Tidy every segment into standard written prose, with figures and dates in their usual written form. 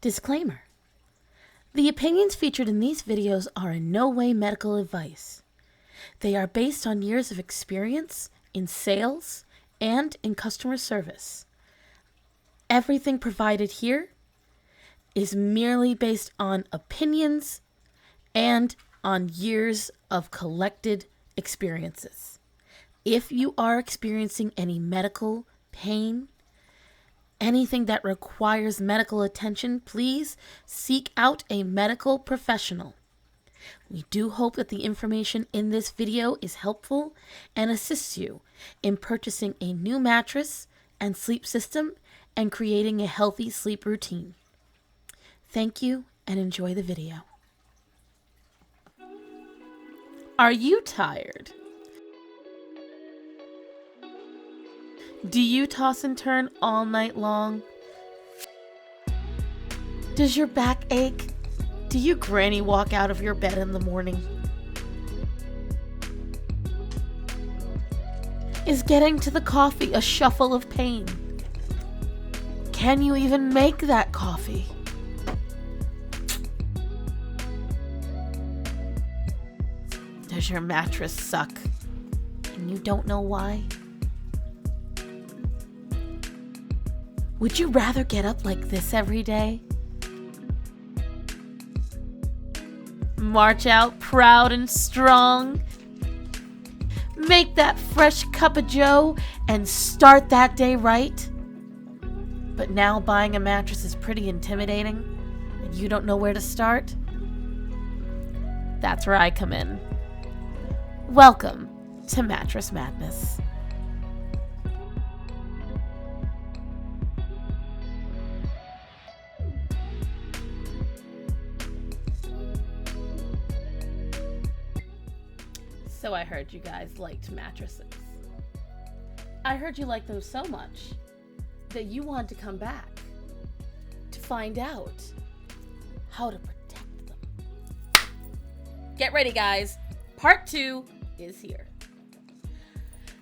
Disclaimer. The opinions featured in these videos are in no way medical advice. They are based on years of experience in sales and in customer service. Everything provided here is merely based on opinions and on years of collected experiences. If you are experiencing any medical pain, anything that requires medical attention, please seek out a medical professional. We do hope that the information in this video is helpful and assists you in purchasing a new mattress and sleep system and creating a healthy sleep routine. Thank you and enjoy the video. Are you tired? Do you toss and turn all night long? Does your back ache? Do you granny walk out of your bed in the morning? Is getting to the coffee a shuffle of pain? Can you even make that coffee? Does your mattress suck and you don't know why? Would you rather get up like this every day? March out proud and strong. Make that fresh cup of joe and start that day right. But now buying a mattress is pretty intimidating and you don't know where to start? That's where I come in. Welcome to Mattress Madness. So I heard you guys liked mattresses. I heard you liked them so much that you wanted to come back to find out how to protect them. Get ready, guys. Part 2 is here.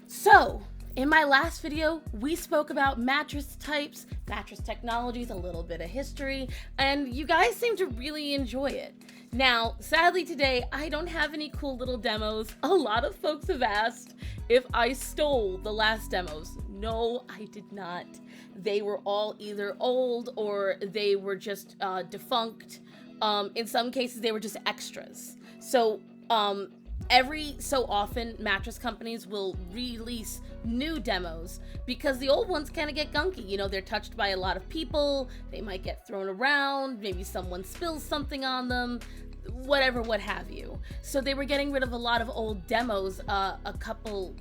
So, in my last video, we spoke about mattress types, mattress technologies, a little bit of history, and you guys seem to really enjoy it. Now, sadly today, I don't have any cool little demos. A lot of folks have asked if I stole the last demos. No, I did not. They were all either old or they were just defunct. In some cases, they were just extras. So, every so often, mattress companies will release new demos because the old ones kind of get gunky. You know, they're touched by a lot of people. They might get thrown around. Maybe someone spills something on them, whatever, what have you. So they were getting rid of a lot of old demos a couple,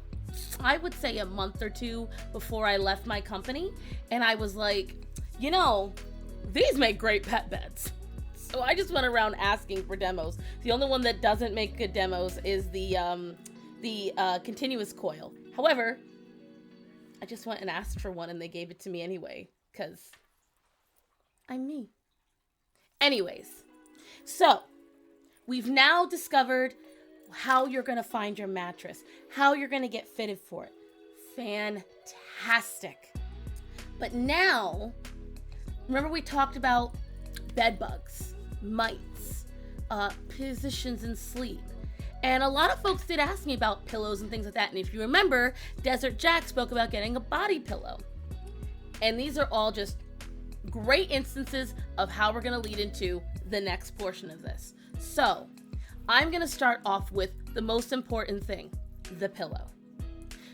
I would say a month or two before I left my company. And I was like, you know, these make great pet beds. So I just went around asking for demos. The only one that doesn't make good demos is the continuous coil. However, I just went and asked for one and they gave it to me anyway, because I'm me. Anyways, so we've now discovered how you're going to find your mattress, how you're going to get fitted for it. Fantastic. But now, remember we talked about bed bugs, mites, positions in sleep. And a lot of folks did ask me about pillows and things like that. And if you remember, Desert Jack spoke about getting a body pillow. And these are all just great instances of how we're going to lead into the next portion of this. So, I'm going to start off with the most important thing, the pillow.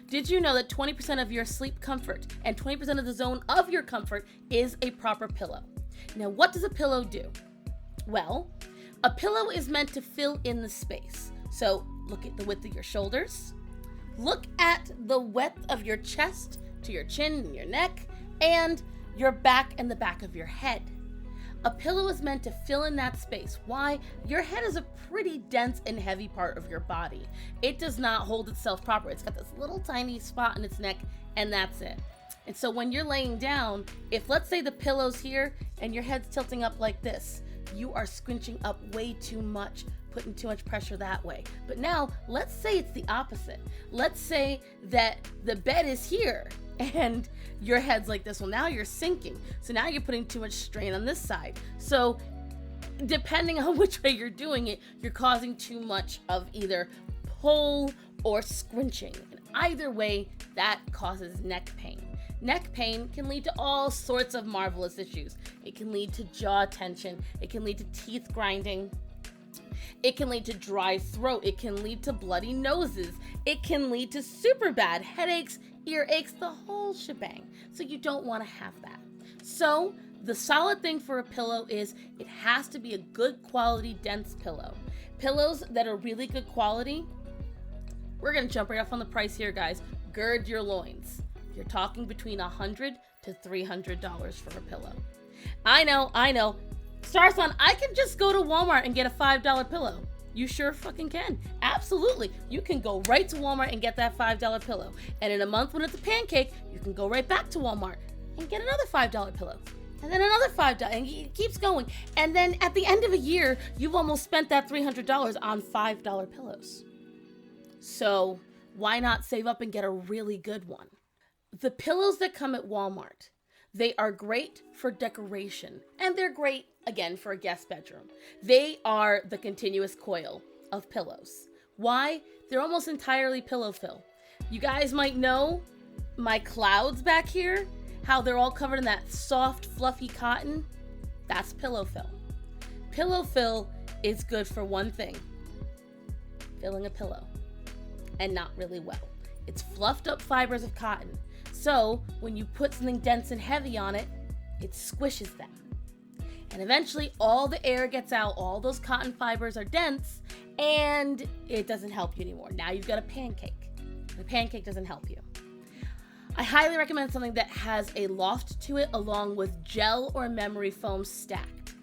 Did you know that 20% of your sleep comfort and 20% of the zone of your comfort is a proper pillow? Now, what does a pillow do? Well, a pillow is meant to fill in the space. So look at the width of your shoulders, look at the width of your chest to your chin and your neck, and your back and the back of your head. A pillow is meant to fill in that space. Why? Your head is a pretty dense and heavy part of your body. It does not hold itself proper. It's got this little tiny spot in its neck, and that's it. And so when you're laying down, if let's say the pillow's here and your head's tilting up like this, you are squinching up way too much, putting too much pressure that way. But now, let's say it's the opposite. Let's say that the bed is here and your head's like this. Well, now you're sinking. So now you're putting too much strain on this side. So depending on which way you're doing it, you're causing too much of either pull or squinching. And either way, that causes neck pain. Neck pain can lead to all sorts of marvelous issues. It can lead to jaw tension. It can lead to teeth grinding. It can lead to dry throat. It can lead to bloody noses. It can lead to super bad headaches, earaches, the whole shebang. So you don't want to have that. So the solid thing for a pillow is it has to be a good quality, dense pillow. Pillows that are really good quality, we're going to jump right off on the price here, guys. Gird your loins. You're talking between $100 to $300 for a pillow. I know. Starson, I can just go to Walmart and get a $5 pillow. You sure fucking can. Absolutely. You can go right to Walmart and get that $5 pillow. And in a month when it's a pancake, you can go right back to Walmart and get another $5 pillow. And then another $5, and it keeps going. And then at the end of a year, you've almost spent that $300 on $5 pillows. So why not save up and get a really good one? The pillows that come at Walmart, they are great for decoration, and they're great, again, for a guest bedroom. They are the continuous coil of pillows. Why? They're almost entirely pillow fill. You guys might know my clouds back here, how they're all covered in that soft, fluffy cotton. That's pillow fill. Pillow fill is good for one thing: filling a pillow, and not really well. It's fluffed up fibers of cotton. So when you put something dense and heavy on it, it squishes them. And eventually all the air gets out, all those cotton fibers are dense, and it doesn't help you anymore. Now you've got a pancake. The pancake doesn't help you. I highly recommend something that has a loft to it along with gel or memory foam stacked.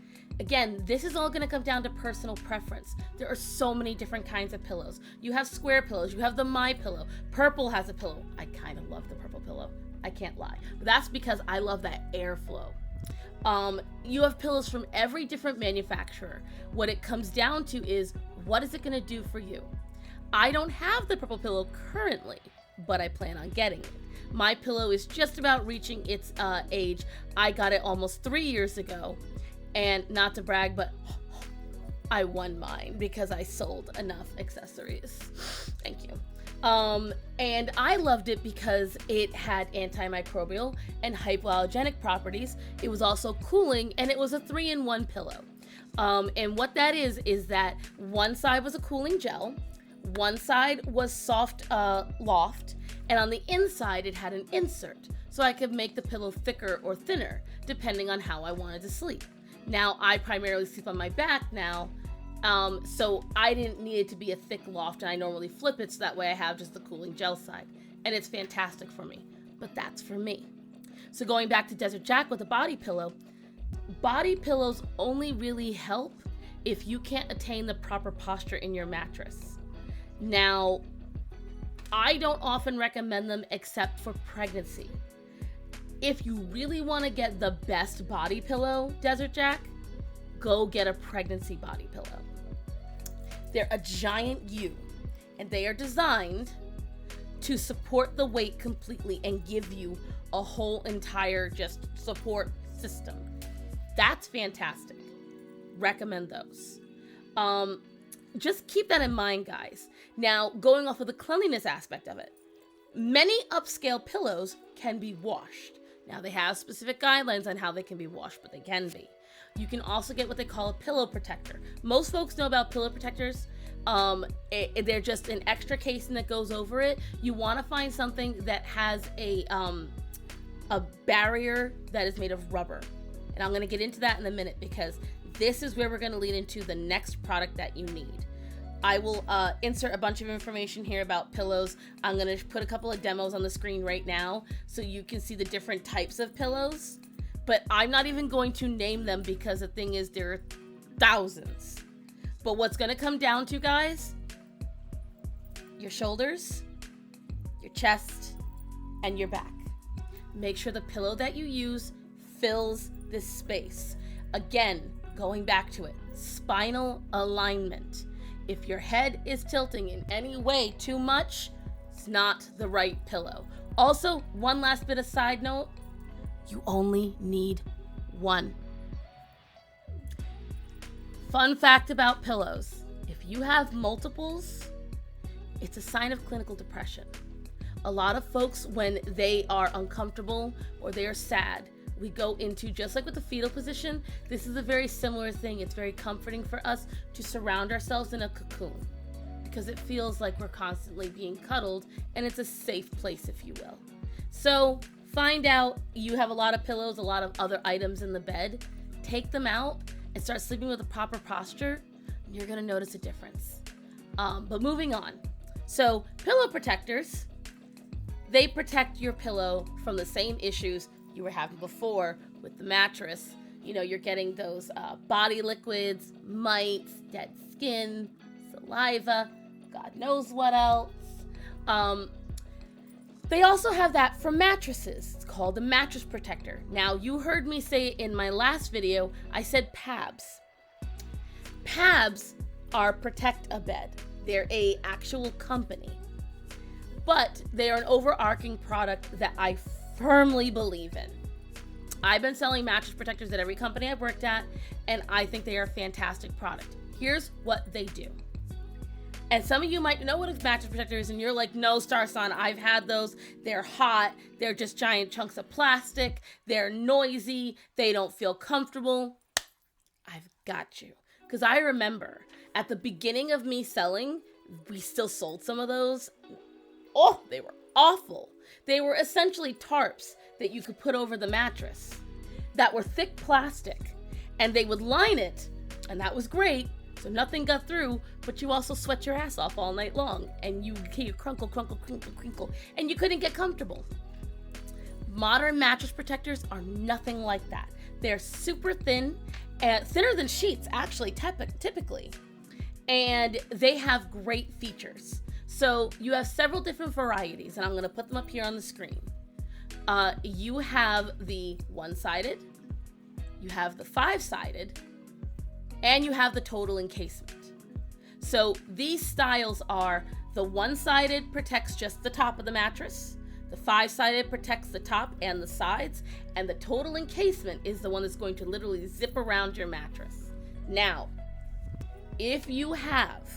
Again, this is all going to come down to personal preference. There are so many different kinds of pillows. You have square pillows. You have the My Pillow. Purple has a pillow. I kind of love the purple pillow. I can't lie. But that's because I love that airflow. You have pillows from every different manufacturer. What it comes down to is, what is it going to do for you? I don't have the purple pillow currently, but I plan on getting it. My Pillow is just about reaching its age. I got it almost 3 years ago. And not to brag, but I won mine because I sold enough accessories. Thank you. And I loved it because it had antimicrobial and hypoallergenic properties. It was also cooling, and it was a 3-in-1 pillow. And what that is that one side was a cooling gel, one side was soft loft, and on the inside it had an insert, so I could make the pillow thicker or thinner, depending on how I wanted to sleep. Now, I primarily sleep on my back now, so I didn't need it to be a thick loft, and I normally flip it so that way I have just the cooling gel side, and it's fantastic for me, but that's for me. So going back to Desert Jack with a body pillow, body pillows only really help if you can't attain the proper posture in your mattress. Now, I don't often recommend them except for pregnancy. If you really want to get the best body pillow, Desert Jack, go get a pregnancy body pillow. They're a giant U, and they are designed to support the weight completely and give you a whole entire just support system. That's fantastic. Recommend those. Just keep that in mind, guys. Now, going off of the cleanliness aspect of it, many upscale pillows can be washed. Now, they have specific guidelines on how they can be washed, but they can be. You can also get what they call a pillow protector. Most folks know about pillow protectors. They're just an extra casing that goes over it. You want to find something that has a barrier that is made of rubber. And I'm going to get into that in a minute because this is where we're going to lead into the next product that you need. I will insert a bunch of information here about pillows. I'm going to put a couple of demos on the screen right now so you can see the different types of pillows. But I'm not even going to name them because the thing is there are thousands. But what's going to come down to, guys, your shoulders, your chest, and your back. Make sure the pillow that you use fills this space. Again, going back to it, spinal alignment. If your head is tilting in any way too much, it's not the right pillow. Also, one last bit of side note, you only need one. Fun fact about pillows, if you have multiples, it's a sign of clinical depression. A lot of folks, when they are uncomfortable or they are sad, we go into, just like with the fetal position, this is a very similar thing. It's very comforting for us to surround ourselves in a cocoon because it feels like we're constantly being cuddled, and it's a safe place, if you will. So find out you have a lot of pillows, a lot of other items in the bed, take them out and start sleeping with a proper posture. You're gonna notice a difference. But moving on. So pillow protectors, they protect your pillow from the same issues you were having before with the mattress. You know, you're getting those body liquids, mites, dead skin, saliva, God knows what else. They also have that for mattresses. It's called a mattress protector. Now, you heard me say in my last video, I said PABs. PABs are Protect a Bed. They're a actual company. But they are an overarching product that I firmly believe in. I've been selling mattress protectors at every company I've worked at, and I think they are a fantastic product. Here's what they do. And some of you might know what a mattress protector is, and you're like, no, Star Sun, I've had those. They're hot. They're just giant chunks of plastic. They're noisy. They don't feel comfortable. I've got you. Because I remember at the beginning of me selling, we still sold some of those. Oh, they were awful. They were essentially tarps that you could put over the mattress that were thick plastic, and they would line it, and that was great, so nothing got through, but you also sweat your ass off all night long, and you crunkle, crinkle, crinkle, and you couldn't get comfortable. Modern mattress protectors are nothing like that. They're super thin, thinner than sheets, actually, typically, and they have great features. So you have several different varieties, and I'm going to put them up here on the screen. You have the one-sided, you have the five-sided, and you have the total encasement. So these styles are the one-sided protects just the top of the mattress, the five-sided protects the top and the sides, and the total encasement is the one that's going to literally zip around your mattress. Now, if you have,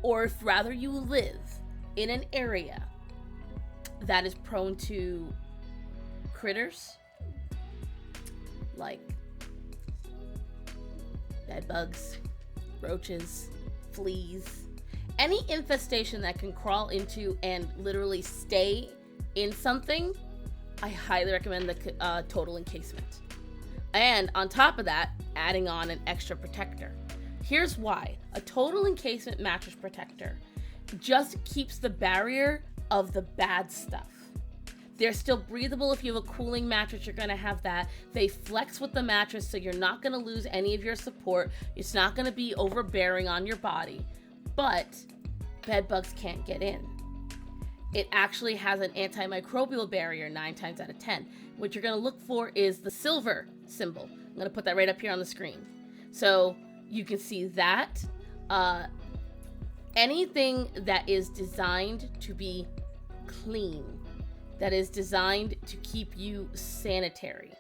or if rather you live in an area that is prone to critters like bed bugs, roaches, fleas, any infestation that can crawl into and literally stay in something, I highly recommend the total encasement. And on top of that, adding on an extra protector. Here's why. A total encasement mattress protector just keeps the barrier of the bad stuff. They're still breathable. If you have a cooling mattress, you're going to have that. They flex with the mattress, so you're not going to lose any of your support. It's not going to be overbearing on your body, but bed bugs can't get in. It actually has an antimicrobial barrier 9 times out of 10. What you're going to look for is the silver symbol. I'm going to put that right up here on the screen. So you can see that. Anything that is designed to be clean, that is designed to keep you sanitary.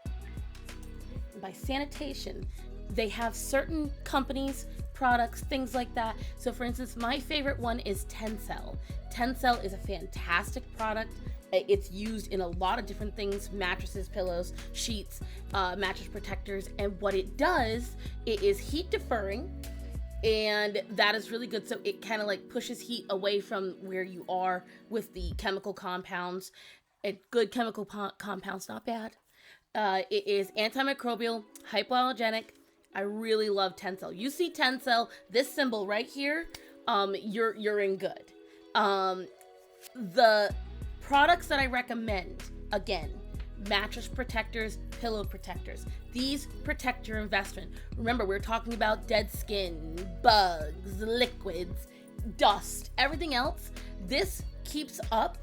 And by sanitation, they have certain companies, products, things like that. So for instance, my favorite one is Tencel. Tencel is a fantastic product. It's used in a lot of different things: mattresses, pillows, sheets, mattress protectors. And what it does, it is heat deferring, and that is really good. So it kind of like pushes heat away from where you are with the chemical compounds. Good chemical compounds, not bad. It is antimicrobial, hypoallergenic. I really love Tencel. You see Tencel, this symbol right here, you're in good. The products that I recommend, again, mattress protectors, pillow protectors. These protect your investment. Remember, we're talking about dead skin, bugs, liquids, dust, everything else. This keeps up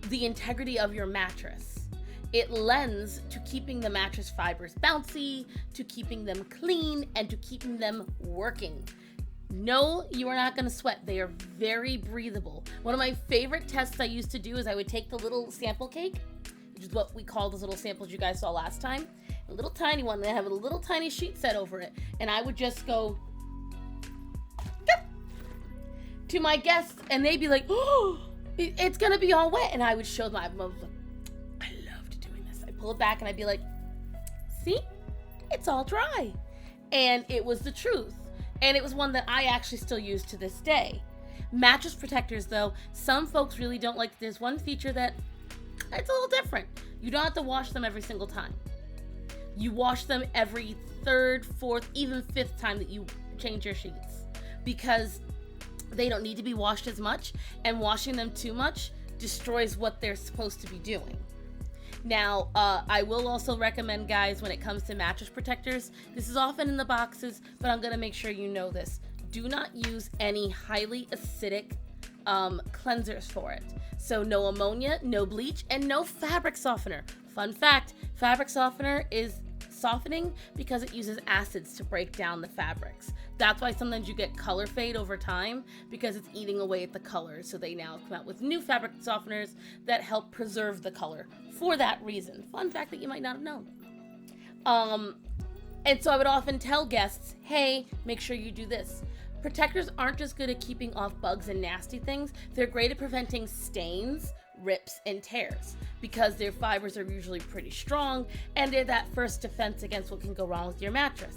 the integrity of your mattress. It lends to keeping the mattress fibers bouncy, to keeping them clean, and to keeping them working. No, you are not going to sweat. They are very breathable. One of my favorite tests I used to do is I would take the little sample cake, which is what we call those little samples you guys saw last time, a little tiny one that have a little tiny sheet set over it, and I would just go to my guests, and they'd be like, "Oh, it's gonna be all wet," and I would show them. I was like, I loved doing this. I pull it back, and I'd be like, "See, it's all dry," and it was the truth. And it was one that I actually still use to this day. Mattress protectors, though, some folks really don't like. There's one feature that it's a little different. You don't have to wash them every single time. You wash them every third, fourth, even fifth time that you change your sheets, because they don't need to be washed as much, and washing them too much destroys what they're supposed to be doing. Now, I will also recommend, guys, when it comes to mattress protectors, this is often in the boxes, but I'm going to make sure you know this. Do not use any highly acidic cleansers for it. So no ammonia, no bleach, and no fabric softener. Fun fact, fabric softener is softening because it uses acids to break down the fabrics. That's why sometimes you get color fade over time, because it's eating away at the colors. So they now come out with new fabric softeners that help preserve the color for that reason. Fun fact that you might not have known. And so I would often tell guests, hey, make sure you do this. Protectors aren't just good at keeping off bugs and nasty things. They're great at preventing stains, rips, and tears, because their fibers are usually pretty strong, and they're that first defense against what can go wrong with your mattress.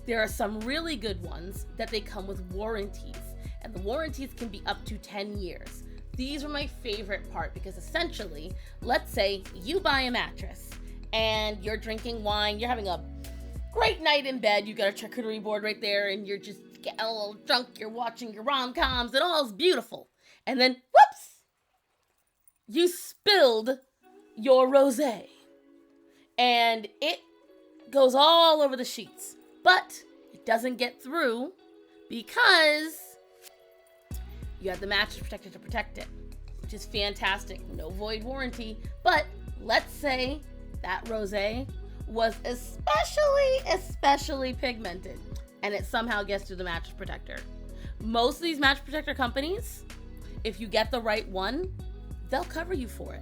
There are some really good ones that they come with warranties, and the warranties can be up to 10 years. These are my favorite part, because essentially, let's say you buy a mattress and you're drinking wine, you're having a great night in bed, you got a charcuterie board right there, and you're just getting a little drunk, you're watching your rom-coms, and all is beautiful. And then, whoops! You spilled your rosé, and it goes all over the sheets, but it doesn't get through because you have the mattress protector to protect it, which is fantastic. No void warranty. But let's say that rosé was especially pigmented, and it somehow gets through the mattress protector. Most of these mattress protector companies, if you get the right one, they'll cover you for it.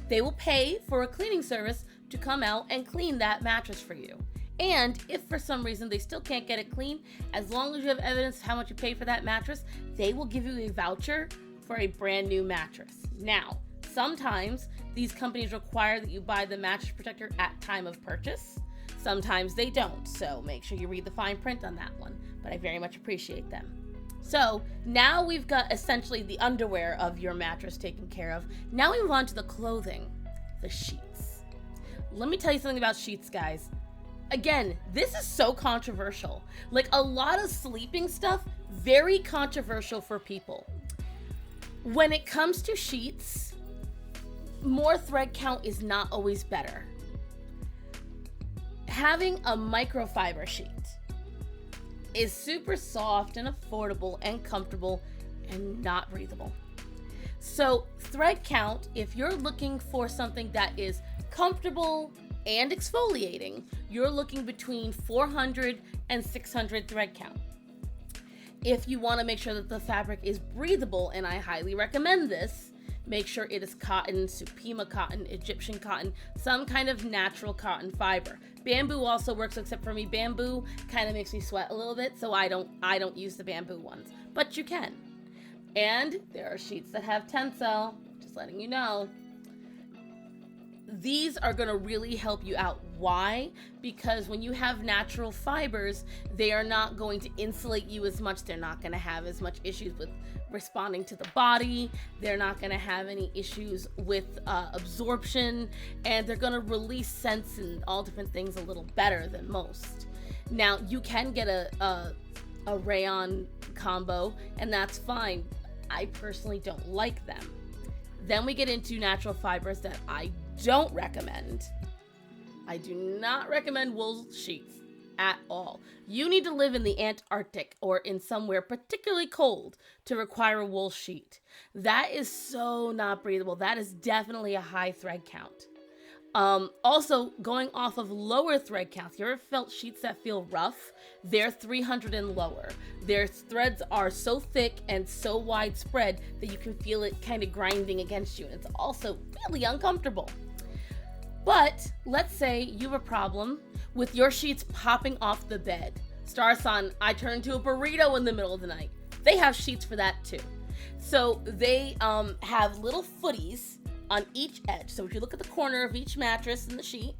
They will pay for a cleaning service to come out and clean that mattress for you. And if for some reason they still can't get it clean, as long as you have evidence of how much you paid for that mattress, they will give you a voucher for a brand new mattress. Now, sometimes these companies require that you buy the mattress protector at time of purchase. Sometimes they don't, so make sure you read the fine print on that one, but I very much appreciate them. So now we've got essentially the underwear of your mattress taken care of. Now we move on to the clothing, the sheets. Let me tell you something about sheets, guys. Again, this is so controversial. Like, a lot of sleeping stuff, very controversial for people. When it comes to sheets, more thread count is not always better. Having a microfiber sheet is super soft and affordable and comfortable and not breathable. So thread count, if you're looking for something that is comfortable and exfoliating, you're looking between 400 and 600 thread count. If you want to make sure that the fabric is breathable, and I highly recommend this, make sure it is cotton, Supima cotton, Egyptian cotton, some kind of natural cotton fiber. Bamboo also works, except for me, bamboo kind of makes me sweat a little bit, so I don't use the bamboo ones, but you can. And there are sheets that have Tencel, just letting you know. These are going to really help you out. Why? Because when you have natural fibers, they are not going to insulate you as much. They're not going to have as much issues with responding to the body. They're not going to have any issues with absorption, and they're going to release scents and all different things a little better than most. Now, you can get a rayon combo, and that's fine. I personally don't like them. Then we get into natural fibers that I don't recommend. I do not recommend wool sheets at all. You need to live in the Antarctic or in somewhere particularly cold to require a wool sheet. That is so not breathable. That is definitely a high thread count. Also, going off of lower thread counts, you ever felt sheets that feel rough? They're 300 and lower. Their threads are so thick and so widespread that you can feel it kind of grinding against you. And it's also really uncomfortable. But let's say you have a problem with your sheets popping off the bed. Star-san, I turned to a burrito in the middle of the night. They have sheets for that too. So they have little footies on each edge. So if you look at the corner of each mattress in the sheet,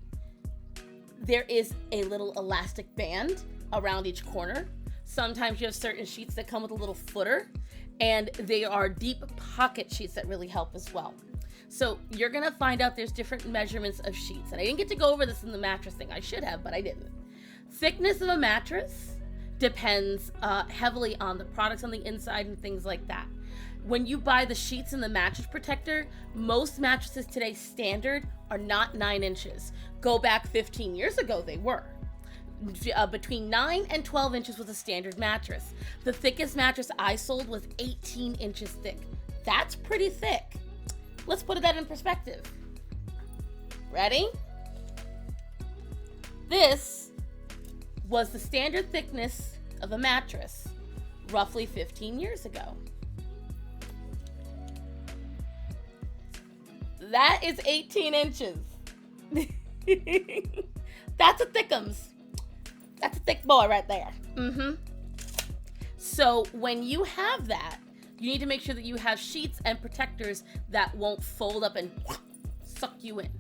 there is a little elastic band around each corner. Sometimes you have certain sheets that come with a little footer, and they are deep pocket sheets that really help as well. So you're gonna find out there's different measurements of sheets. And I didn't get to go over this in the mattress thing. I should have, but I didn't. Thickness of a mattress depends heavily on the products on the inside and things like that. When you buy the sheets and the mattress protector, most mattresses today standard are not 9 inches. Go back 15 years ago, they were. Between 9 and 12 inches was a standard mattress. The thickest mattress I sold was 18 inches thick. That's pretty thick. Let's put that in perspective. Ready? This was the standard thickness of a mattress roughly 15 years ago. That is 18 inches. That's a thickums. That's a thick boy right there. So when you have that, you need to make sure that you have sheets and protectors that won't fold up and suck you in.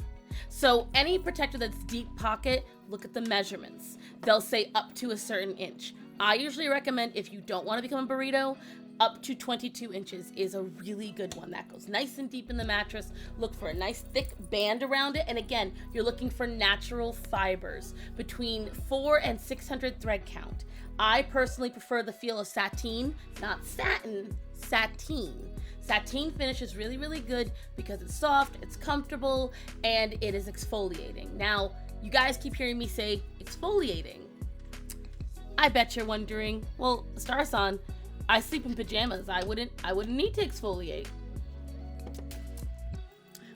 So any protector that's deep pocket, look at the measurements. They'll say up to a certain inch. I usually recommend, if you don't want to become a burrito, up to 22 inches is a really good one. That goes nice and deep in the mattress. Look for a nice thick band around it. And again, you're looking for natural fibers between 400 and 600 thread count. I personally prefer the feel of sateen, not satin, sateen. Sateen finish is really, really good because it's soft, it's comfortable, and it is exfoliating. Now, you guys keep hearing me say exfoliating. I bet you're wondering, well, Star-san, I sleep in pajamas. I wouldn't need to exfoliate.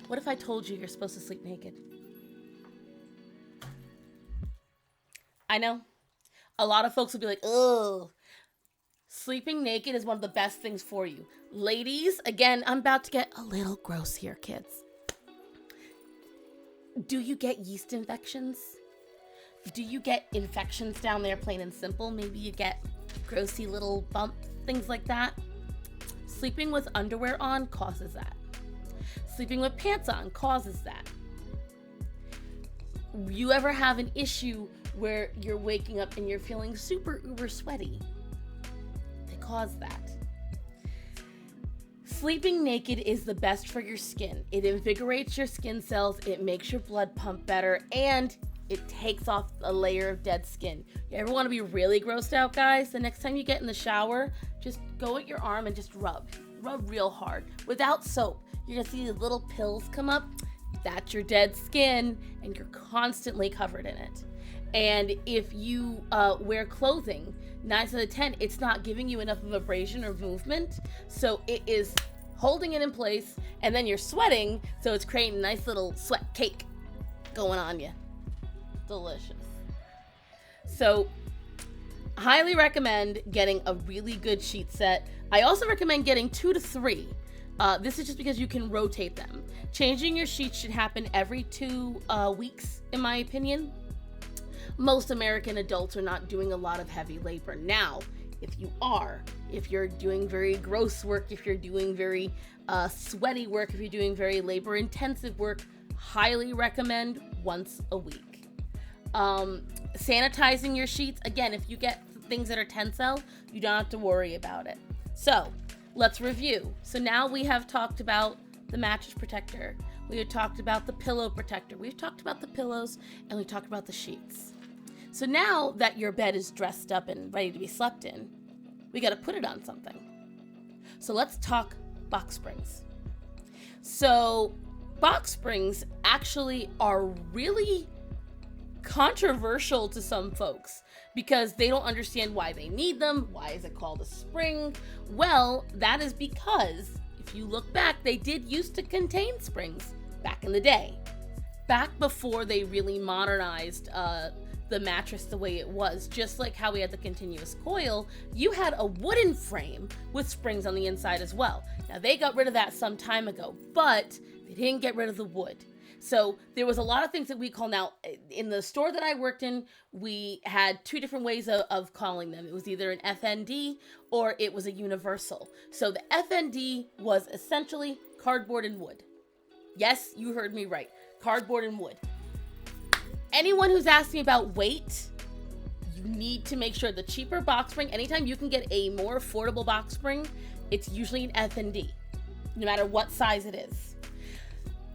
What if I told you you're supposed to sleep naked? I know. A lot of folks will be like, ugh. Sleeping naked is one of the best things for you. Ladies, again, I'm about to get a little gross here, kids. Do you get yeast infections? Do you get infections down there, plain and simple? Maybe you get grossy little bumps, things like that. Sleeping with underwear on causes that. Sleeping with pants on causes that. You ever have an issue where you're waking up and you're feeling super uber sweaty? They cause that. Sleeping naked is the best for your skin. It invigorates your skin cells, it makes your blood pump better, and it takes off a layer of dead skin. You ever want to be really grossed out, guys? The next time you get in the shower, just go at your arm and just rub. Rub real hard. Without soap. You're going to see these little pills come up. That's your dead skin, and you're constantly covered in it. And if you wear clothing, 9 out of 10, it's not giving you enough of abrasion or movement. So it is holding it in place, and then you're sweating, so it's creating a nice little sweat cake going on you. Delicious. So highly recommend getting a really good sheet set. I also recommend getting 2 to 3. This is just because you can rotate them. Changing your sheets should happen every 2 weeks, in my opinion. Most American adults are not doing a lot of heavy labor. Now, if you're doing very gross work, if you're doing very sweaty work, if you're doing very labor intensive work, highly recommend once a week. Sanitizing your sheets, again, if you get things that are tensile, you don't have to worry about it. So let's review. So now we have talked about the mattress protector, we have talked about the pillow protector, we've talked about the pillows, and we talked about the sheets. So now that your bed is dressed up and ready to be slept in, we got to put it on something. So let's talk box springs. So box springs actually are really controversial to some folks because they don't understand why they need them. Why is it called a spring? Well, that is because if you look back, they did used to contain springs back in the day. back before they really modernized the mattress the way it was, just like how we had the continuous coil, you had a wooden frame with springs on the inside as well. Now, they got rid of that some time ago, but they didn't get rid of the wood. So there was a lot of things that we call now, in the store that I worked in, we had two different ways of calling them. It was either an FND or it was a universal. So the FND was essentially cardboard and wood. Yes, you heard me right. Cardboard and wood. Anyone who's asking about weight, you need to make sure the cheaper box spring, anytime you can get a more affordable box spring, it's usually an FND, no matter what size it is.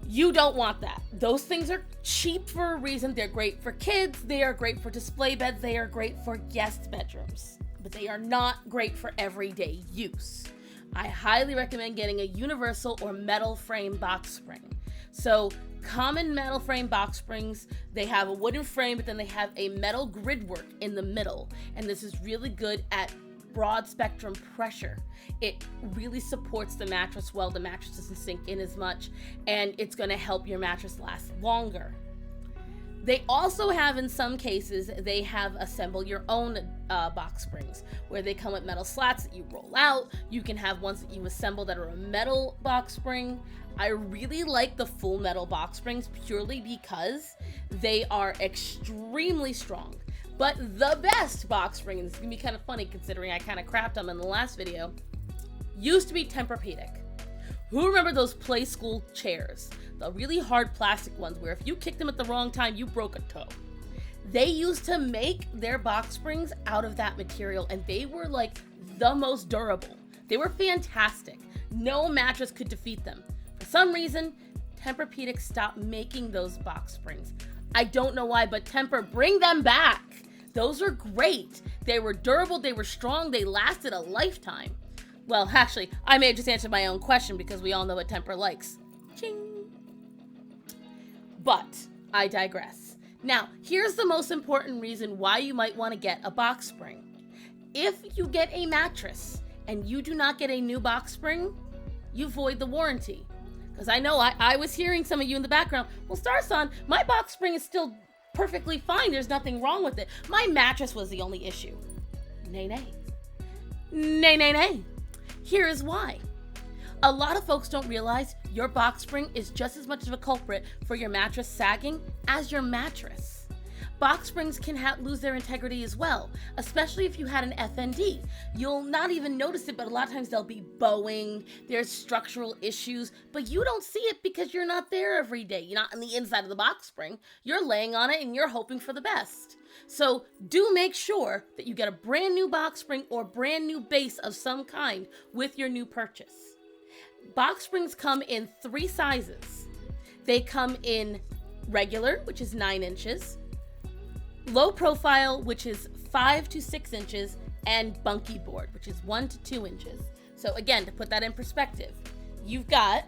You don't want that. Those things are cheap for a reason. They're great for kids. They are great for display beds. They are great for guest bedrooms, but they are not great for everyday use. I highly recommend getting a universal or metal frame box spring. So common metal frame box springs, they have a wooden frame, but then they have a metal grid work in the middle. And this is really good at broad spectrum pressure. It really supports the mattress well. The mattress doesn't sink in as much, and it's going to help your mattress last longer. They also have, in some cases, they have assemble your own box springs, where they come with metal slats that you roll out. You can have ones that you assemble that are a metal box spring. I really like the full metal box springs purely because they are extremely strong. But the best box spring, and this is going to be kind of funny considering I kind of crapped on them in the last video, used to be Tempur-Pedic. Who remember those play school chairs? The really hard plastic ones where if you kicked them at the wrong time, you broke a toe. They used to make their box springs out of that material, and they were like the most durable. They were fantastic. No mattress could defeat them. For some reason, Tempur-Pedic stopped making those box springs. I don't know why, but Tempur, bring them back. Those are great. They were durable, they were strong, they lasted a lifetime. Well, actually, I may have just answered my own question because we all know what Tempur likes. Ching. But I digress. Now, here's the most important reason why you might want to get a box spring. If you get a mattress and you do not get a new box spring, you void the warranty. Because I know I was hearing some of you in the background, well, Starson, my box spring is still perfectly fine. There's nothing wrong with it. My mattress was the only issue. Nay, nay. Nay, nay, nay. Here is why. A lot of folks don't realize your box spring is just as much of a culprit for your mattress sagging as your mattress. Box springs can lose their integrity as well, especially if you had an FND. You'll not even notice it, but a lot of times they'll be bowing, there's structural issues, but you don't see it because you're not there every day. You're not on the inside of the box spring. You're laying on it and you're hoping for the best. So do make sure that you get a brand new box spring or brand new base of some kind with your new purchase. Box springs come in 3 sizes. They come in regular, which is 9 inches, low profile, which is 5 to 6 inches, and bunky board, which is 1 to 2 inches. So again, to put that in perspective, you've got,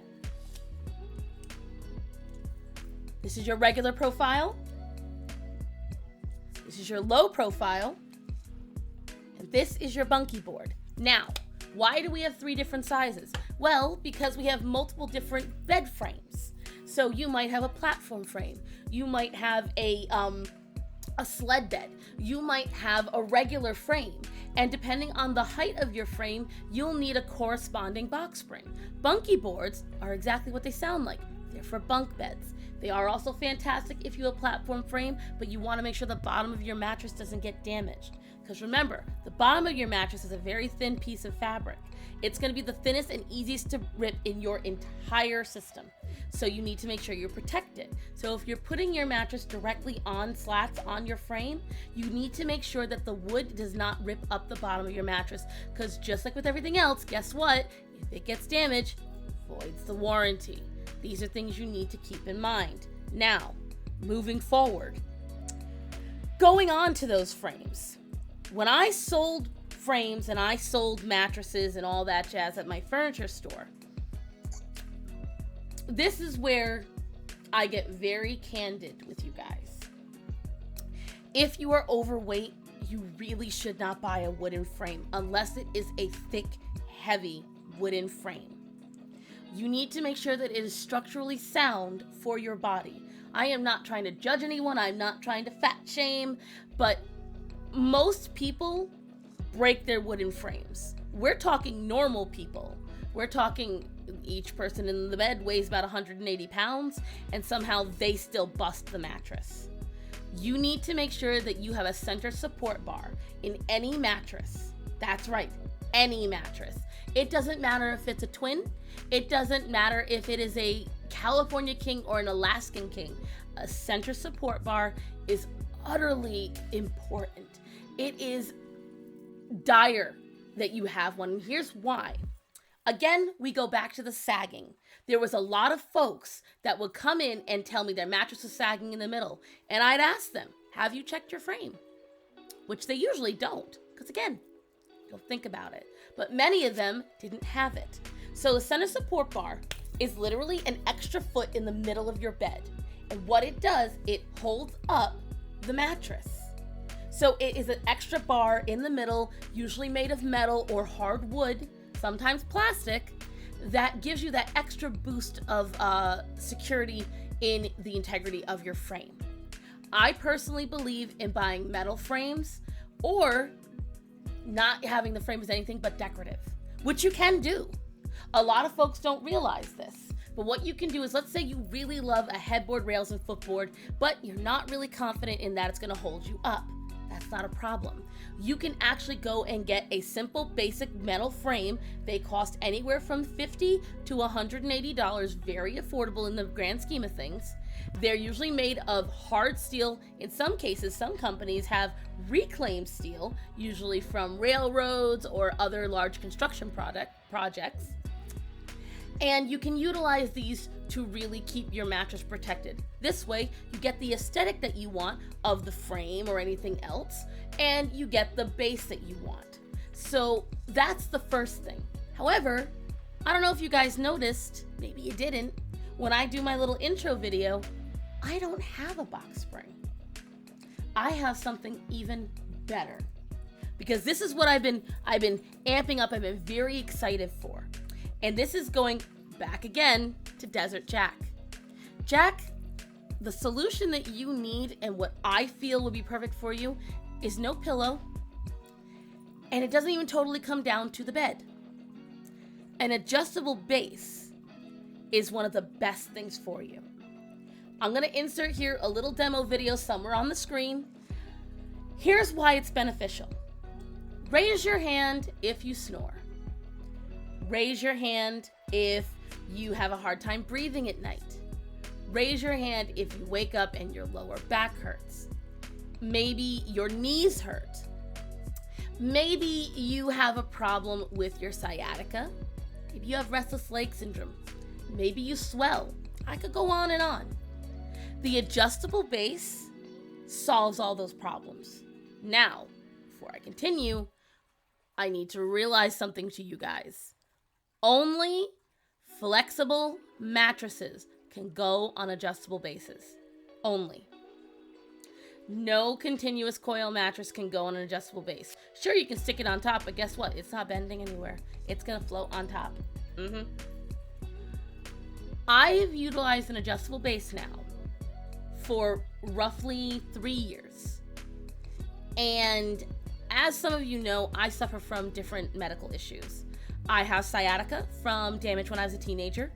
this is your regular profile, this is your low profile, and this is your bunky board. Now, why do we have 3 different sizes? Well, because we have multiple different bed frames. So you might have a platform frame, you might have a sled bed, you might have a regular frame, and depending on the height of your frame, you'll need a corresponding box spring. Bunky boards are exactly what they sound like. They're for bunk beds. They are also fantastic if you have a platform frame, but you want to make sure the bottom of your mattress doesn't get damaged. Because remember, the bottom of your mattress is a very thin piece of fabric. It's going to be the thinnest and easiest to rip in your entire system. So you need to make sure you're protected. So if you're putting your mattress directly on slats on your frame, you need to make sure that the wood does not rip up the bottom of your mattress. Because just like with everything else, guess what? If it gets damaged, voids the warranty. These are things you need to keep in mind. Now, moving forward, going on to those frames. When I sold frames and I sold mattresses and all that jazz at my furniture store, this is where I get very candid with you guys. If you are overweight, you really should not buy a wooden frame unless it is a thick, heavy wooden frame. You need to make sure that it is structurally sound for your body. I am not trying to judge anyone. I'm not trying to fat shame, but most people break their wooden frames. We're talking normal people. We're talking each person in the bed weighs about 180 pounds, and somehow they still bust the mattress. You need to make sure that you have a center support bar in any mattress. That's right, any mattress. It doesn't matter if it's a twin. It doesn't matter if it is a California king or an Alaskan king. A center support bar is utterly important. It is dire that you have one. And here's why. Again, we go back to the sagging. There was a lot of folks that would come in and tell me their mattress was sagging in the middle. And I'd ask them, have you checked your frame? Which they usually don't, because again, don't think about it. But many of them didn't have it. So the center support bar is literally an extra foot in the middle of your bed. And what it does, it holds up the mattress. So it is an extra bar in the middle, usually made of metal or hard wood, sometimes plastic, that gives you that extra boost of security in the integrity of your frame. I personally believe in buying metal frames or not having the frame as anything but decorative, which you can do. A lot of folks don't realize this, but what you can do is, let's say you really love a headboard, rails, and footboard, but you're not really confident in that it's going to hold you up. That's not a problem. You can actually go and get a simple basic metal frame. They cost anywhere from $50 to $180, very affordable in the grand scheme of things. They're usually made of hard steel. In some cases, some companies have reclaimed steel, usually from railroads or other large construction projects. And you can utilize these to really keep your mattress protected. This way, you get the aesthetic that you want of the frame or anything else, and you get the base that you want. So that's the first thing. However, I don't know if you guys noticed, maybe you didn't, when I do my little intro video, I don't have a box spring. I have something even better, because this is what I've been amping up. I've been very excited for. And this is going back again to Desert Jack. Jack, the solution that you need and what I feel would be perfect for you is no pillow, and it doesn't even totally come down to the bed. An adjustable base is one of the best things for you. I'm going to insert here a little demo video somewhere on the screen. Here's why it's beneficial. Raise your hand if you snore. Raise your hand if you have a hard time breathing at night. Raise your hand if you wake up and your lower back hurts. Maybe your knees hurt. Maybe you have a problem with your sciatica. Maybe you have restless leg syndrome. Maybe you swell. I could go on and on. The adjustable base solves all those problems. Now, before I continue, I need to realize something to you guys. Only flexible mattresses can go on adjustable bases. Only. No continuous coil mattress can go on an adjustable base. Sure, you can stick it on top, but guess what? It's not bending anywhere. It's gonna float on top. I've utilized an adjustable base now for roughly 3 years. And as some of you know, I suffer from different medical issues. I have sciatica from damage when I was a teenager,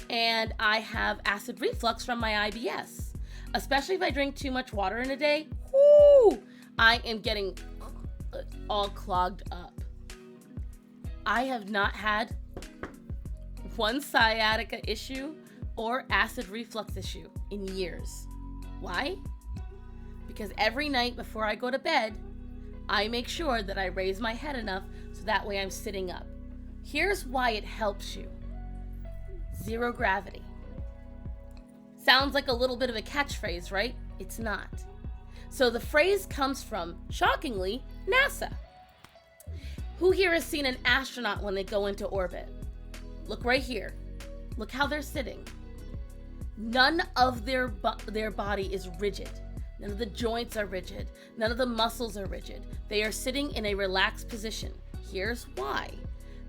and I have acid reflux from my IBS. Especially if I drink too much water in a day, I am getting all clogged up. I have not had one sciatica issue or acid reflux issue in years. Why? Because every night before I go to bed, I make sure that I raise my head enough so that way I'm sitting up. Here's why it helps you. Zero gravity. Sounds like a little bit of a catchphrase, right? It's not. So the phrase comes from, shockingly, NASA. Who here has seen an astronaut when they go into orbit? Look right here. Look how they're sitting. None of their body is rigid. None of the joints are rigid. None of the muscles are rigid. They are sitting in a relaxed position. Here's why.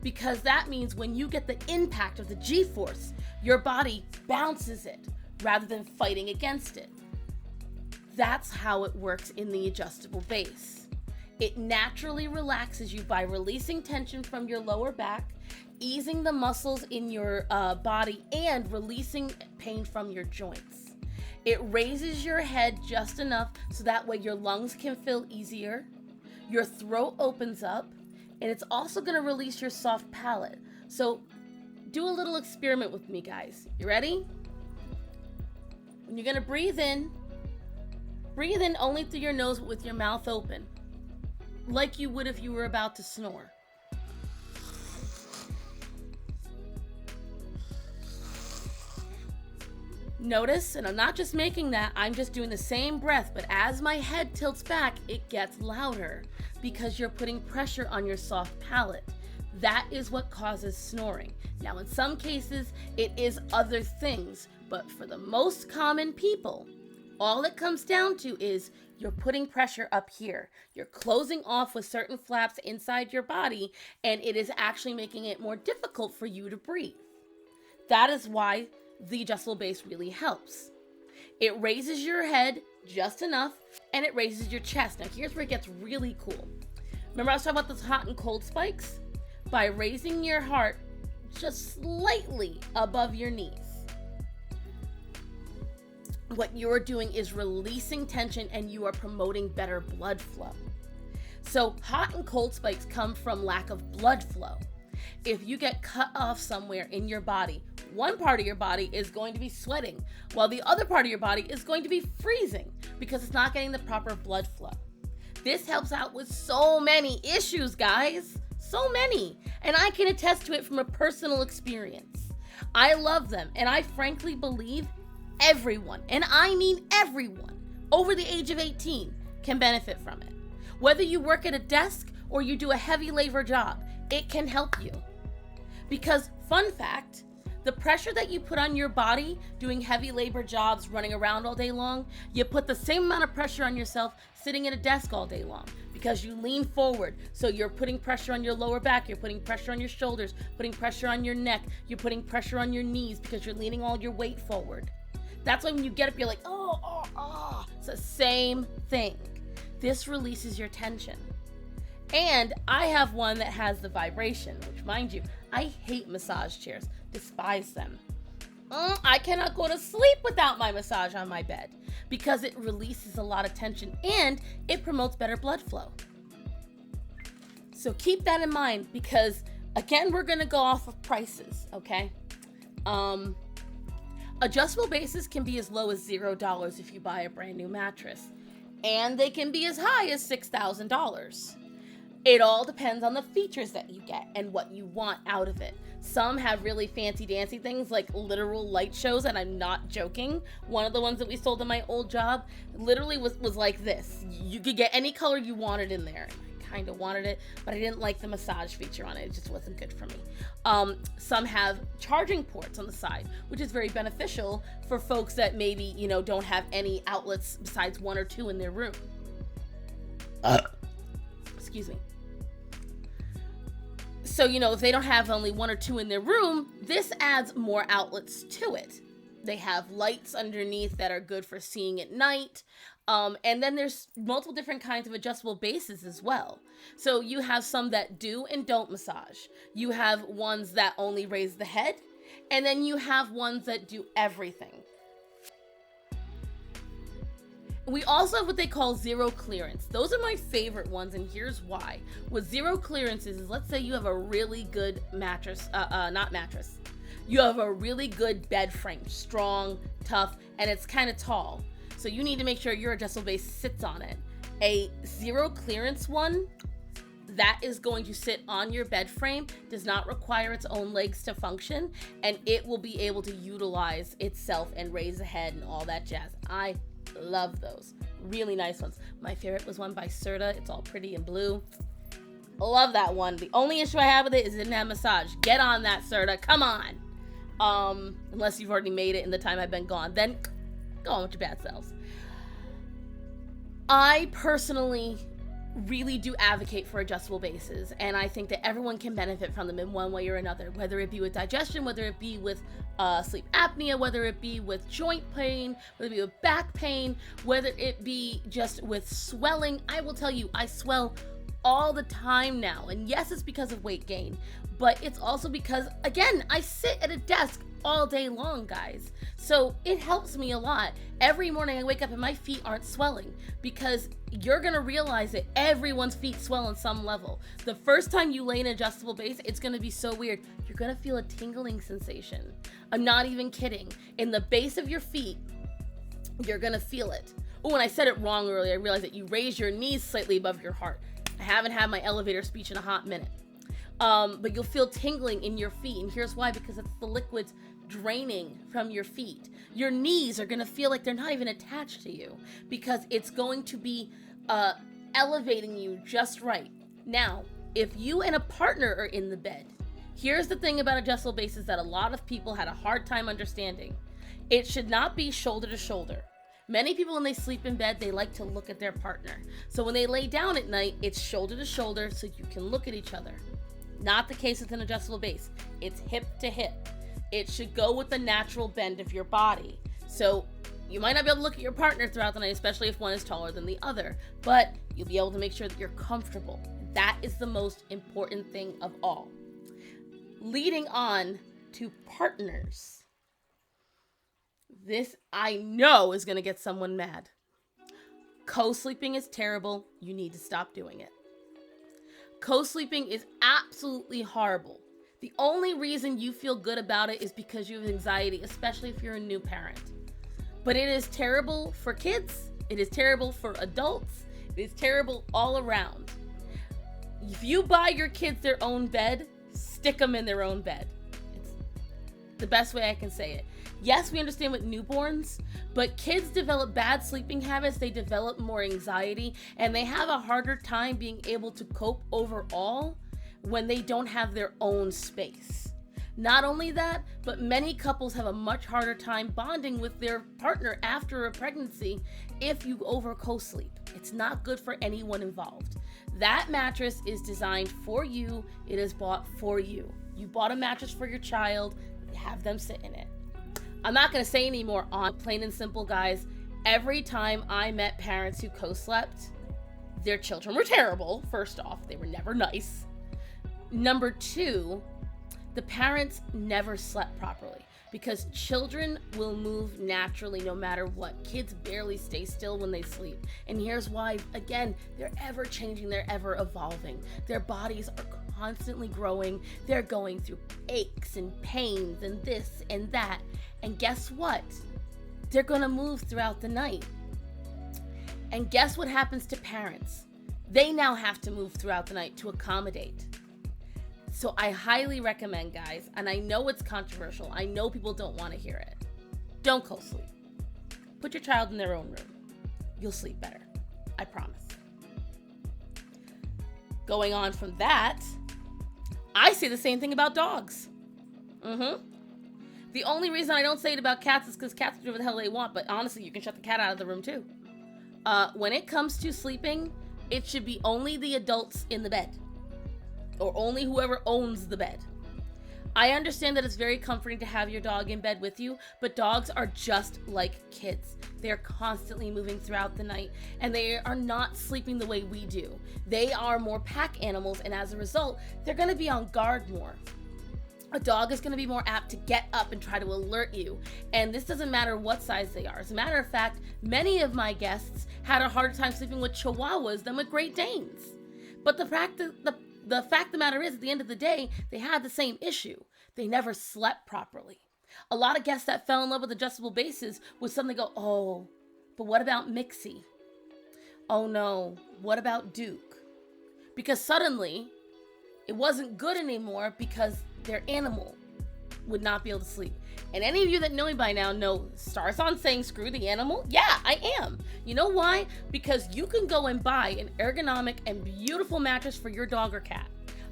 Because that means when you get the impact of the G-force, your body bounces it rather than fighting against it. That's how it works in the adjustable base. It naturally relaxes you by releasing tension from your lower back, easing the muscles in your body, and releasing pain from your joints. It raises your head just enough so that way your lungs can fill easier, your throat opens up, and it's also going to release your soft palate. So do a little experiment with me, guys. You ready? When you're going to breathe in only through your nose with your mouth open, like you would if you were about to snore. Notice, and I'm not just making that, I'm just doing the same breath, but as my head tilts back, it gets louder because you're putting pressure on your soft palate. That is what causes snoring. Now, in some cases, it is other things, but for the most common people, all it comes down to is you're putting pressure up here. You're closing off with certain flaps inside your body, and it is actually making it more difficult for you to breathe. That is why the adjustable base really helps. It raises your head just enough, and it raises your chest. Now, here's where it gets really cool. Remember I was talking about those hot and cold spikes? By raising your heart just slightly above your knees, what you're doing is releasing tension and you are promoting better blood flow. So hot and cold spikes come from lack of blood flow. If you get cut off somewhere in your body, one part of your body is going to be sweating, while the other part of your body is going to be freezing because it's not getting the proper blood flow. This helps out with so many issues, guys. So many. And I can attest to it from a personal experience. I love them, and I frankly believe everyone, and I mean everyone, over the age of 18 can benefit from it. Whether you work at a desk or you do a heavy labor job, it can help you. Because, fun fact, the pressure that you put on your body doing heavy labor jobs, running around all day long, you put the same amount of pressure on yourself sitting at a desk all day long because you lean forward. So you're putting pressure on your lower back, you're putting pressure on your shoulders, putting pressure on your neck, you're putting pressure on your knees because you're leaning all your weight forward. That's why when you get up, you're like, oh. It's the same thing. This releases your tension. And I have one that has the vibration, which, mind you, I hate massage chairs. Despise them. I cannot go to sleep without my massage on my bed because it releases a lot of tension and it promotes better blood flow. So keep that in mind because, again, we're going to go off of prices, okay? Adjustable bases can be as low as $0 if you buy a brand new mattress, and they can be as high as $6,000. It all depends on the features that you get and what you want out of it. Some have really fancy dancy things like literal light shows, and I'm not joking. One of the ones that we sold in my old job literally was like this. You could get any color you wanted in there. I kind of wanted it, but I didn't like the massage feature on it. It just wasn't good for me. Some have charging ports on the side, which is very beneficial for folks that maybe, don't have any outlets besides one or two in their room. Excuse me. So, if they don't have only one or two in their room, this adds more outlets to it. They have lights underneath that are good for seeing at night. And then there's multiple different kinds of adjustable bases as well. So you have some that do and don't massage. You have ones that only raise the head. And then you have ones that do everything. We also have what they call zero clearance. Those are my favorite ones, and here's why. What zero clearance is let's say you have a really good mattress, You have a really good bed frame, strong, tough, and it's kind of tall. So you need to make sure your adjustable base sits on it. A zero clearance one, that is going to sit on your bed frame, does not require its own legs to function, and it will be able to utilize itself and raise the head and all that jazz. I love those. Really nice ones. My favorite was one by Serta. It's all pretty and blue. Love that one. The only issue I have with it is it didn't have massage. Get on that, Serta. Come on. Unless you've already made it in the time I've been gone. Then go on with your bad selves. I personally really do advocate for adjustable bases, and I think that everyone can benefit from them in one way or another, whether it be with digestion, whether it be with sleep apnea, whether it be with joint pain, whether it be with back pain, whether it be just with swelling. I will tell you, I swell all the time now, and yes, it's because of weight gain, but it's also because, again, I sit at a desk all day long, guys. So it helps me a lot. Every morning I wake up and my feet aren't swelling, because you're gonna realize that everyone's feet swell on some level. The first time you lay an adjustable base, it's gonna be so weird. You're gonna feel a tingling sensation. I'm not even kidding. In the base of your feet, you're gonna feel it. Oh, and I said it wrong earlier. I realized that you raise your knees slightly above your heart. I haven't had my elevator speech in a hot minute. But you'll feel tingling in your feet, and here's why: because it's the liquids draining from your feet. Your knees are gonna feel like they're not even attached to you, because it's going to be elevating you just right. Now, if you and a partner are in the bed, here's the thing about adjustable bases that a lot of people had a hard time understanding. It should not be shoulder to shoulder. Many people, when they sleep in bed, they like to look at their partner. So when they lay down at night, it's shoulder to shoulder so you can look at each other. Not the case with an adjustable base. It's hip to hip. It should go with the natural bend of your body. So you might not be able to look at your partner throughout the night, especially if one is taller than the other, but you'll be able to make sure that you're comfortable. That is the most important thing of all. Leading on to partners. This, I know, is going to get someone mad. Co-sleeping is terrible. You need to stop doing it. Co-sleeping is absolutely horrible. The only reason you feel good about it is because you have anxiety, especially if you're a new parent. But it is terrible for kids. It is terrible for adults. It is terrible all around. If you buy your kids their own bed, stick them in their own bed. It's the best way I can say it. Yes, we understand with newborns, but kids develop bad sleeping habits, they develop more anxiety, and they have a harder time being able to cope overall when they don't have their own space. Not only that, but many couples have a much harder time bonding with their partner after a pregnancy if you over co-sleep. It's not good for anyone involved. That mattress is designed for you. It is bought for you. You bought a mattress for your child, have them sit in it. I'm not going to say any more on plain and simple, guys. Every time I met parents who co-slept, their children were terrible. First off, they were never nice. Number two, the parents never slept properly, because children will move naturally no matter what. Kids barely stay still when they sleep. And here's why. Again, they're ever changing, they're ever evolving. Their bodies are constantly growing. They're going through aches and pains and this and that. And guess what? They're gonna move throughout the night. And guess what happens to parents? They now have to move throughout the night to accommodate. So I highly recommend, guys, and I know it's controversial. I know people don't want to hear it. Don't co-sleep. Put your child in their own room. You'll sleep better. I promise. Going on from that, I say the same thing about dogs. The only reason I don't say it about cats is because cats can do whatever the hell they want, but honestly, you can shut the cat out of the room too. When it comes to sleeping, it should be only the adults in the bed, or only whoever owns the bed. I understand that it's very comforting to have your dog in bed with you, but dogs are just like kids. They're constantly moving throughout the night, and they are not sleeping the way we do. They are more pack animals, and as a result, they're going to be on guard more. A dog is going to be more apt to get up and try to alert you, and this doesn't matter what size they are. As a matter of fact, many of my guests had a harder time sleeping with Chihuahuas than with Great Danes. But the fact of the matter is, at the end of the day, they had the same issue. They never slept properly. A lot of guests that fell in love with adjustable bases would suddenly go, oh, but what about Mixie? Oh no, what about Duke? Because suddenly, it wasn't good anymore because their animal would not be able to sleep. And any of you that know me by now know, starts on saying screw the animal? Yeah, I am. You know why? Because you can go and buy an ergonomic and beautiful mattress for your dog or cat.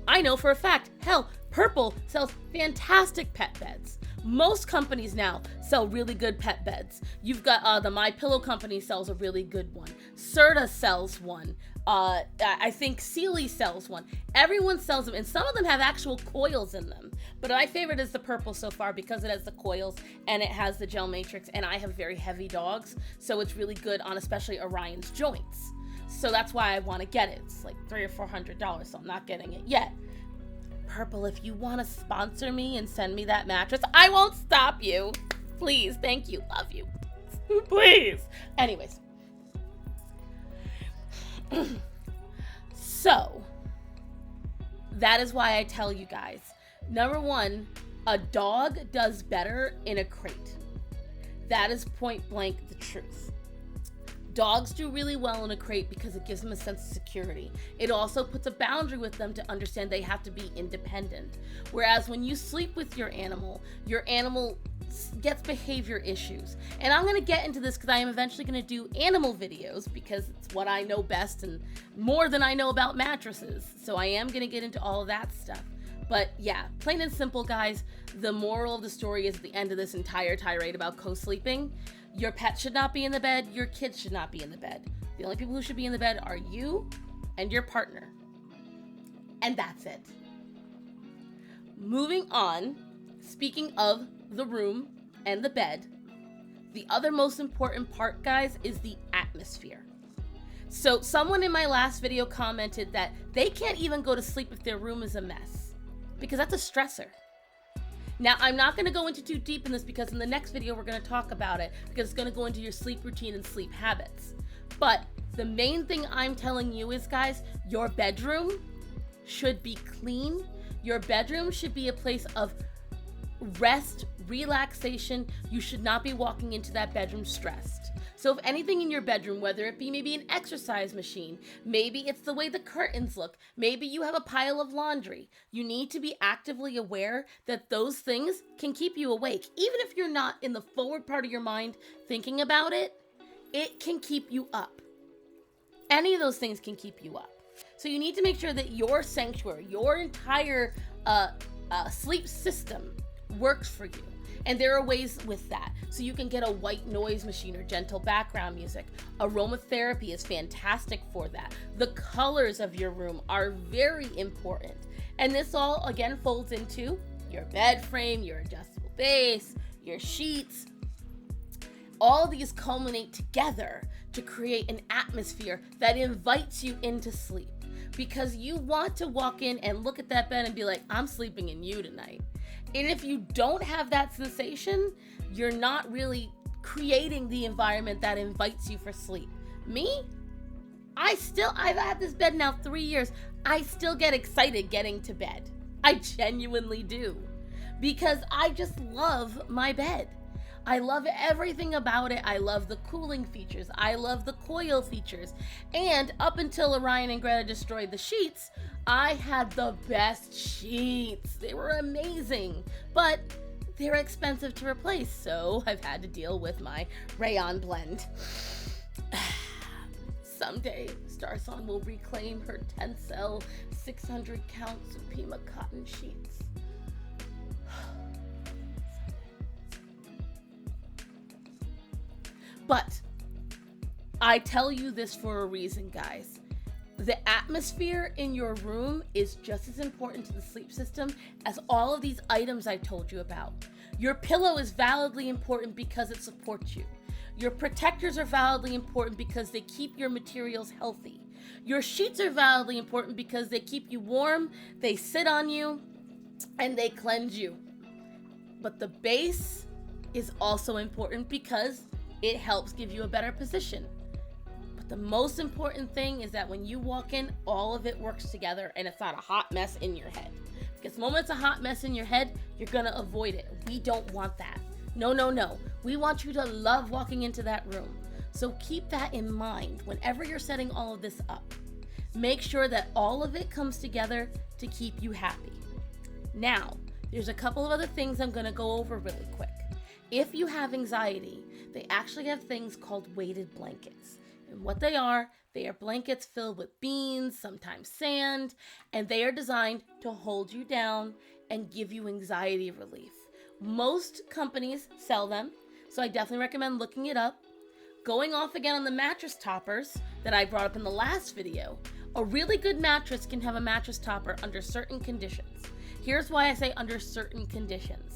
I know for a fact, hell, Purple sells fantastic pet beds. Most companies now sell really good pet beds. You've got the My Pillow company sells a really good one. Serta sells one. I think Sealy sells one. Everyone sells them, and some of them have actual coils in them. But my favorite is the purple so far because it has the coils and it has the gel matrix, and I have very heavy dogs, so it's really good on especially Orion's joints. So that's why I want to get it. It's like $300 or $400, so I'm not getting it yet. Purple, if you want to sponsor me and send me that mattress, I won't stop you. Please, thank you, love you. Please. Anyways. So, that is why I tell you guys. Number one, a dog does better in a crate. That is point blank the truth. Dogs do really well in a crate because it gives them a sense of security. It also puts a boundary with them to understand they have to be independent. Whereas when you sleep with your animal gets behavior issues. And I'm going to get into this because I am eventually going to do animal videos because it's what I know best and more than I know about mattresses. So I am going to get into all of that stuff. But yeah, plain and simple, guys, the moral of the story is at the end of this entire tirade about co-sleeping. Your pet should not be in the bed. Your kids should not be in the bed. The only people who should be in the bed are you and your partner. And that's it. Moving on, speaking of the room and the bed, the other most important part, guys, is the atmosphere. So someone in my last video commented that they can't even go to sleep if their room is a mess because that's a stressor. Now, I'm not going to go into too deep in this because in the next video, we're going to talk about it because it's going to go into your sleep routine and sleep habits. But the main thing I'm telling you is, guys, your bedroom should be clean. Your bedroom should be a place of rest, relaxation. You should not be walking into that bedroom stressed. So if anything in your bedroom, whether it be maybe an exercise machine, maybe it's the way the curtains look, maybe you have a pile of laundry, you need to be actively aware that those things can keep you awake. Even if you're not in the forward part of your mind thinking about it, it can keep you up. Any of those things can keep you up. So you need to make sure that your sanctuary, your entire sleep system works for you. And there are ways with that. So you can get a white noise machine or gentle background music. Aromatherapy is fantastic for that. The colors of your room are very important. And this all, again, folds into your bed frame, your adjustable base, your sheets. All these culminate together to create an atmosphere that invites you into sleep. Because you want to walk in and look at that bed and be like, I'm sleeping in you tonight. And if you don't have that sensation, you're not really creating the environment that invites you for sleep. Me? I've had this bed now 3 years. I still get excited getting to bed. I genuinely do. Because I just love my bed. I love everything about it. I love the cooling features. I love the coil features. And up until Orion and Greta destroyed the sheets, I had the best sheets. They were amazing, but they're expensive to replace, so I've had to deal with my rayon blend. Someday, Starsong will reclaim her Tencel 600 count Supima cotton sheets. But I tell you this for a reason, guys. The atmosphere in your room is just as important to the sleep system as all of these items I told you about. Your pillow is validly important because it supports you. Your protectors are validly important because they keep your materials healthy. Your sheets are validly important because they keep you warm, they sit on you, and they cleanse you. But the base is also important because it helps give you a better position. But the most important thing is that when you walk in, all of it works together and it's not a hot mess in your head. Because the moment it's a hot mess in your head, you're gonna avoid it. We don't want that. No, no, no. We want you to love walking into that room. So keep that in mind whenever you're setting all of this up. Make sure that all of it comes together to keep you happy. Now, there's a couple of other things I'm gonna go over really quick. If you have anxiety, they actually have things called weighted blankets. And what they are blankets filled with beans, sometimes sand, and they are designed to hold you down and give you anxiety relief. Most companies sell them, so I definitely recommend looking it up. Going off again on the mattress toppers that I brought up in the last video, a really good mattress can have a mattress topper under certain conditions. Here's why I say under certain conditions.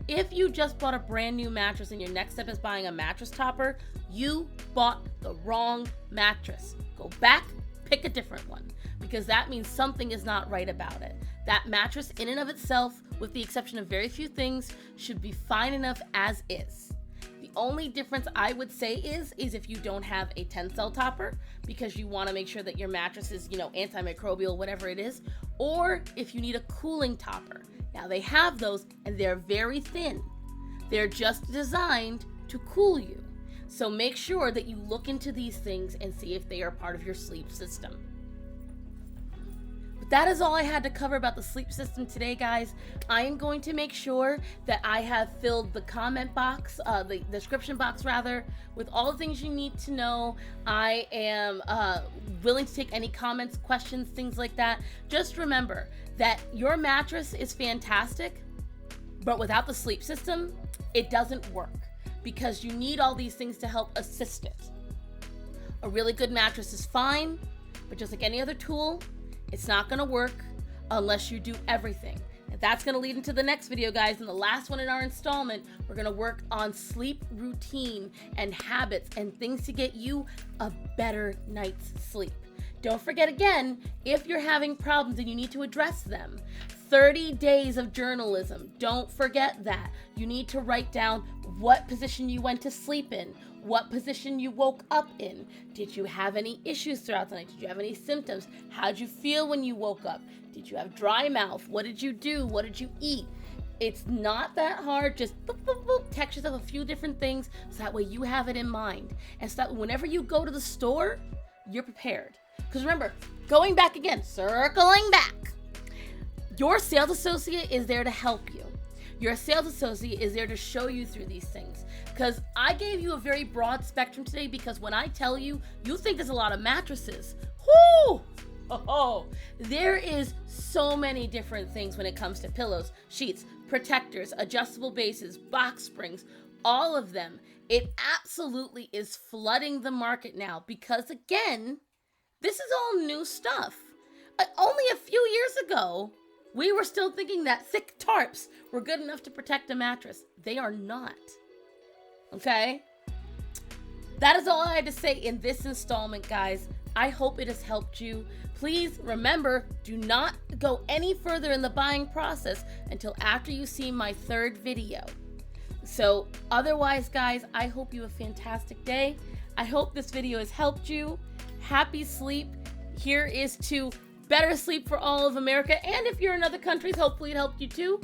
If you just bought a brand new mattress and your next step is buying a mattress topper, you bought the wrong mattress. Go back, pick a different one, because that means something is not right about it. That mattress in and of itself, with the exception of very few things, should be fine enough as is. The only difference I would say is if you don't have a tensile topper, because you want to make sure that your mattress is, antimicrobial, whatever it is, or if you need a cooling topper. Now they have those and they're very thin. They're just designed to cool you. So make sure that you look into these things and see if they are part of your sleep system. But that is all I had to cover about the sleep system today, guys. I am going to make sure that I have filled the comment box, the description box rather, with all the things you need to know. I am willing to take any comments, questions, things like that. Just remember that your mattress is fantastic, but without the sleep system, it doesn't work, because you need all these things to help assist it. A really good mattress is fine, but just like any other tool, it's not going to work unless you do everything. And that's going to lead into the next video, guys. And the last one in our installment, we're going to work on sleep routine and habits and things to get you a better night's sleep. Don't forget, again, if you're having problems and you need to address them, 30 days of journalism. Don't forget that. You need to write down what position you went to sleep in, what position you woke up in. Did you have any issues throughout the night? Did you have any symptoms? How'd you feel when you woke up? Did you have dry mouth? What did you do? What did you eat? It's not that hard. Just text yourself a few different things so that way you have it in mind. And so that whenever you go to the store, you're prepared. Because remember, going back again, circling back, your sales associate is there to help you. Your sales associate is there to show you through these things. Because I gave you a very broad spectrum today, because when I tell you, you think there's a lot of mattresses. Whoo! Oh, there is so many different things when it comes to pillows, sheets, protectors, adjustable bases, box springs, all of them. It absolutely is flooding the market now, because again, this is all new stuff. Only a few years ago, we were still thinking that thick tarps were good enough to protect a mattress. They are not. Okay? That is all I had to say in this installment, guys. I hope it has helped you. Please remember, do not go any further in the buying process until after you see my third video. So otherwise, guys, I hope you have a fantastic day. I hope this video has helped you. Happy sleep. Here is to better sleep for all of America. And if you're in other countries, hopefully it helped you too.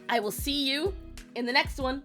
I will see you in the next one.